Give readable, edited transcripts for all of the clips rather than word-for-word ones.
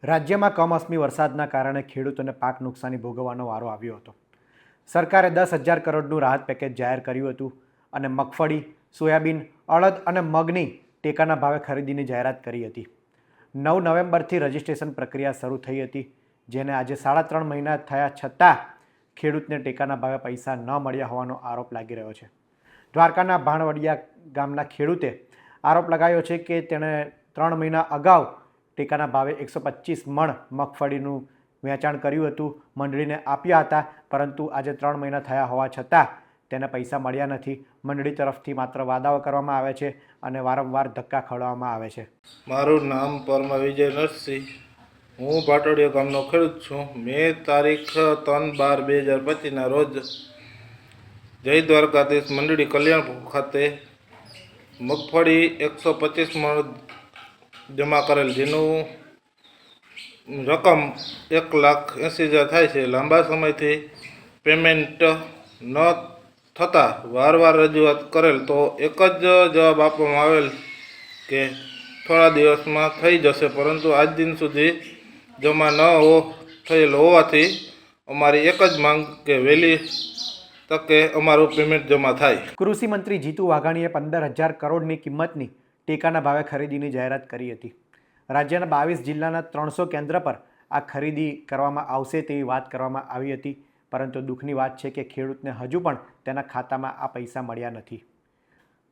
રાજ્યમાં કમોસમી વરસાદના કારણે ખેડૂતોને પાક નુકસાની ભોગવવાનો વારો આવ્યો હતો. સરકારે 10,000 કરોડનું રાહત પેકેજ જાહેર કર્યું હતું અને મગફળી, સોયાબીન, અડદ અને મગની ટેકાના ભાવે ખરીદીની જાહેરાત કરી હતી. 9 નવેમ્બરથી રજિસ્ટ્રેશન પ્રક્રિયા શરૂ થઈ હતી, જેને આજે 3.5 મહિના થયા છતાં ખેડૂતને ટેકાના ભાવે પૈસા ન મળ્યા હોવાનો આરોપ લાગી રહ્યો છે. દ્વારકાના ભાણવડિયા ગામના ખેડૂતે આરોપ લગાવ્યો છે કે તેણે 3 મહિના અગાઉ ટેકાના ભાવે 125 મણ મગફળીનું વેચાણ કર્યું હતું, મંડળીને આપ્યા હતા, પરંતુ આજે 3 મહિના થયા હોવા છતાં તેને પૈસા મળ્યા નથી. મંડળી તરફથી માત્ર વાદાઓ કરવામાં આવે છે અને વારંવાર ધક્કા ખવડાવવામાં આવે છે. મારું નામ પરમા વિજય નરસિંહ, હું ભાટોડિયા ગામનો ખેડૂત છું. મેં તારીખ 3/12/2025ના રોજ જય દ્વારકાધીશ મંડળી કલ્યાણપુર ખાતે મગફળી 125 મણ જમા કરેલ, જેનું રકમ 1,80,000 થાય છે. લાંબા સમયથી પેમેન્ટ ન થતાં વારવાર રજૂઆત કરેલ તો એક જ જવાબ આપવામાં આવેલ કે થોડા દિવસમાં થઈ જશે, પરંતુ આજ દિન સુધી જમા ન થયેલ હોવાથી અમારી એક જ માંગ કે વહેલી તકે અમારું પેમેન્ટ જમા થાય. કૃષિ મંત્રી જીતુ વાઘાણીએ 15,000 કરોડની કિંમતની ટેકાના ભાવે ખરીદીની જાહેરાત કરી હતી. રાજ્યના 22 જિલ્લાના 300 કેન્દ્ર પર આ ખરીદી કરવામાં આવશે તેવી વાત કરવામાં આવી હતી, પરંતુ દુઃખની વાત છે કે ખેડૂતને હજુ પણ તેના ખાતામાં આ પૈસા મળ્યા નથી.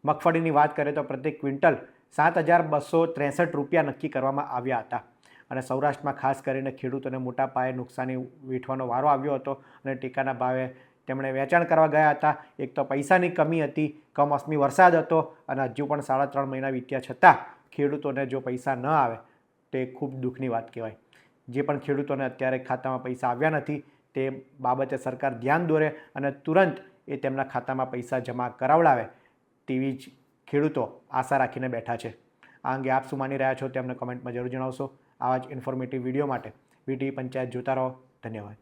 મગફળીની વાત કરીએ તો પ્રતિ ક્વિન્ટલ 7,263 રૂપિયા નક્કી કરવામાં આવ્યા હતા અને સૌરાષ્ટ્રમાં ખાસ કરીને ખેડૂતોને મોટા પાયે નુકસાની વેઠવાનો વારો આવ્યો હતો અને ટેકાના ભાવે તેમણે વેચાણ કરવા ગયા હતા. એક તો પૈસાની કમી હતી, કમોસમી વરસાદ હતો અને હજુ પણ 3.5 મહિના વીત્યા છતાં ખેડૂતોને જો પૈસા ન આવે તે ખૂબ દુઃખની વાત કહેવાય. જે પણ ખેડૂતોને અત્યારે ખાતામાં પૈસા આવ્યા નથી તે બાબતે સરકાર ધ્યાન દોરે અને તુરંત એ તેમના ખાતામાં પૈસા જમા કરાવડાવે તેવી જ ખેડૂતો આશા રાખીને બેઠા છે. આ અંગે આપ શું માની રહ્યા છો તે અમને કમેન્ટમાં જરૂર જણાવશો. આવા જ ઇન્ફોર્મેટિવ વિડીયો માટે વીટીવી પંચાયત જોતા રહો. ધન્યવાદ.